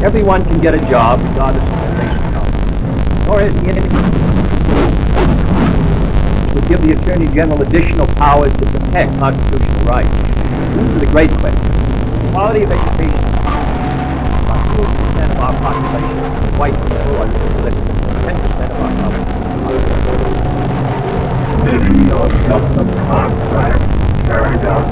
everyone can get a job regardless of their racial color. Nor is the individual would give the Attorney General additional powers to protect constitutional rights. This is the great question. Quality of education. About 2% of our population is white people and 10% of our population. Carried out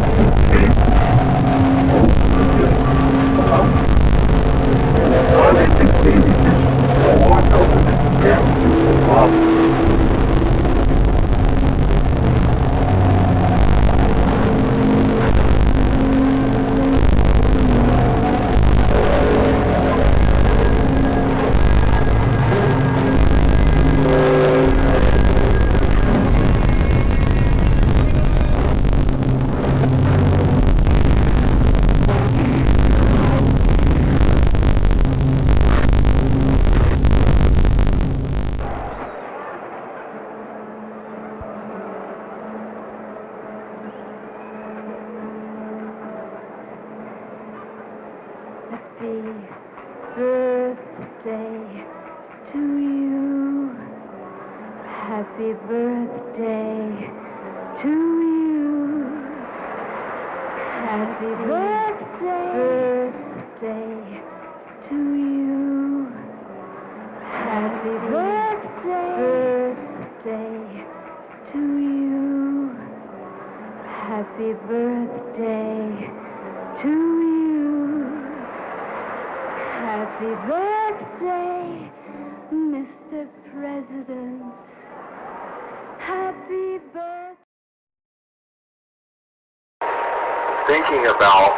thinking about,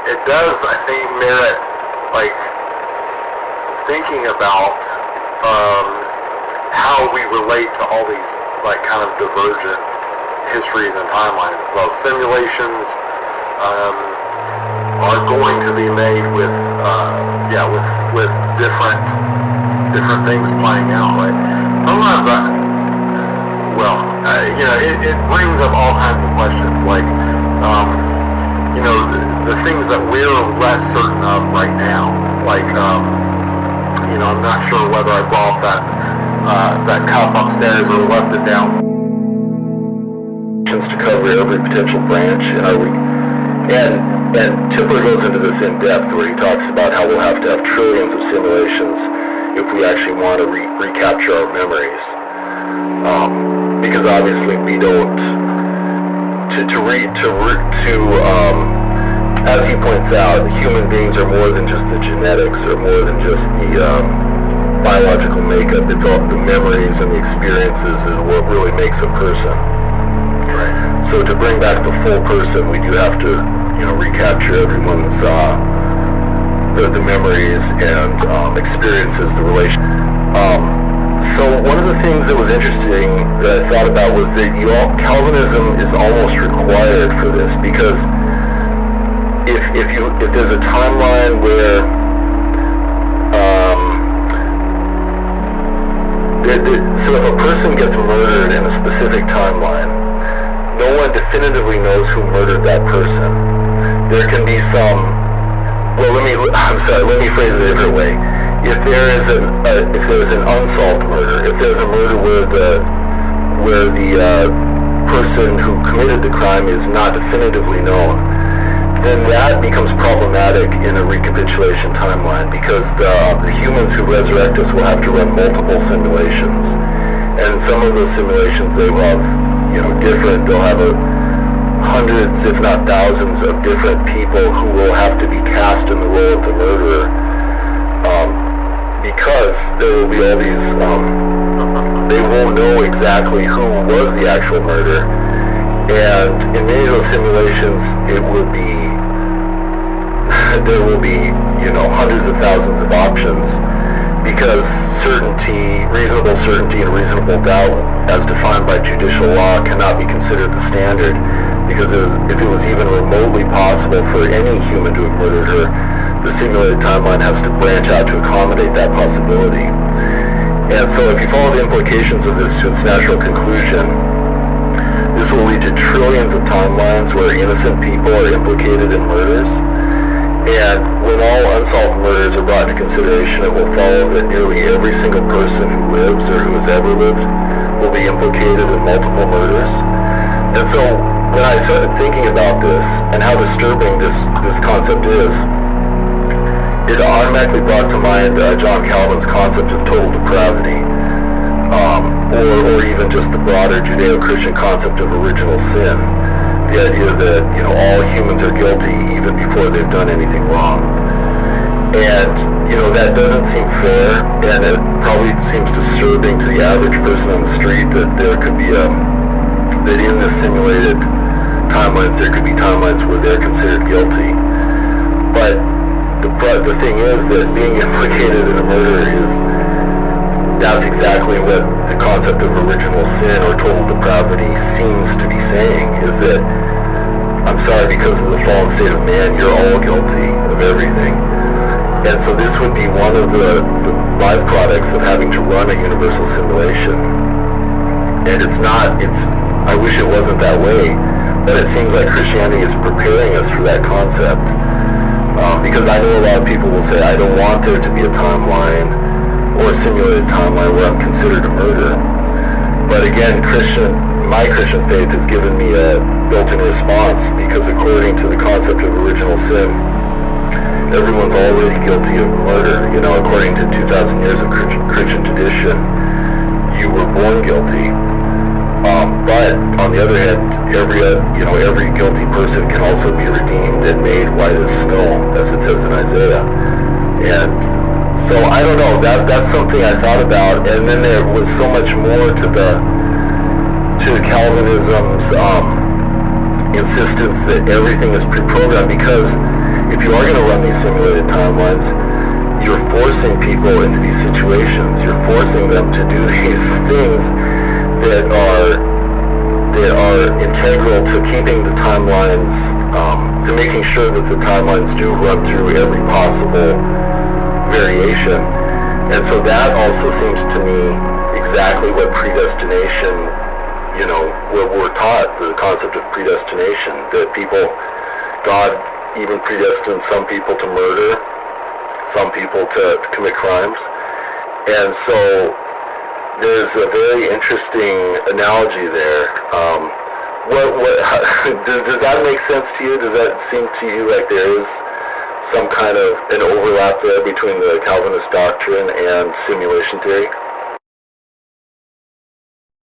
it does, I think, merit, like, thinking about how we relate to all these, like, kind of divergent histories and timelines. Well, simulations are going to be made with, with different things playing out, right? Sometimes it brings up all kinds of questions, like, the things that we're less certain of right now. Like, I'm not sure whether I brought that cup upstairs or left it down. To cover every potential branch, and Tipler goes into this in depth where he talks about how we'll have to have trillions of simulations if we actually want to recapture our memories. Because obviously we don't, as he points out, human beings are more than just the genetics, or more than just the biological makeup. It's all the memories and the experiences is what really makes a person. Right. So to bring back the full person, we do have to, recapture everyone's the memories and experiences, the relation. So one of the things that was interesting that I thought about was that Calvinism is almost required for this, because if there's a timeline where so if a person gets murdered in a specific timeline, no one definitively knows who murdered that person. There can be some. Well, let me phrase it a different way. If there is an unsolved murder, if there's a murder where the person who committed the crime is not definitively known, then that becomes problematic in a recapitulation timeline, because the humans who resurrect us will have to run multiple simulations, and some of those simulations they will have, they'll have hundreds, if not thousands, of different people who will have to be cast in the role of the murderer. Because there will be all these, they won't know exactly who was the actual murderer, and in many of those simulations, there will be, hundreds of thousands of options, because reasonable certainty and reasonable doubt, as defined by judicial law, cannot be considered the standard, because if it was even remotely possible for any human to have murdered her, the simulated timeline has to branch out to accommodate that possibility. And so if you follow the implications of this to its natural conclusion, this will lead to trillions of timelines where innocent people are implicated in murders, And when all unsolved murders are brought into consideration, it will follow that nearly every single person who lives or who has ever lived will be implicated in multiple murders. And so when I started thinking about this and how disturbing this concept is, it automatically brought to mind John Calvin's concept of total depravity, or even just the broader Judeo-Christian concept of original sin. The idea that, all humans are guilty even before they've done anything wrong. And, that doesn't seem fair, and it probably seems disturbing to the average person on the street that there could be that in the simulated timelines, there could be timelines where they're considered guilty. But the thing is that being implicated in a murder that's exactly what the concept of original sin or total depravity seems to be saying, is that, I'm sorry, because of the fallen state of man, you're all guilty of everything. And so this would be one of the byproducts of having to run a universal simulation. And I wish it wasn't that way, but it seems like Christianity is preparing us for that concept. Because I know a lot of people will say, I don't want there to be a timeline or a simulated timeline where I'm considered a murderer. But again, my Christian faith has given me a built-in response, because according to the concept of original sin, everyone's already guilty of murder. According to 2,000 years of Christian tradition, you were born guilty. But on the other hand, every guilty person can also be redeemed and made white as snow, as it says in Isaiah. And so I don't know. That's something I thought about. And then there was so much more to Calvinism's insistence that everything is pre-programmed, because if you are going to run these simulated timelines, you're forcing people into these situations. You're forcing them to do these things that are integral to keeping the timelines, to making sure that the timelines do run through every possible variation. And so that also seems to me exactly what predestination, what we're taught, the concept of predestination, that God even predestined some people to murder, some people to commit crimes. And so there's a very interesting analogy there. Does that make sense to you? Does that seem to you like there is some kind of an overlap there between the Calvinist doctrine and simulation theory?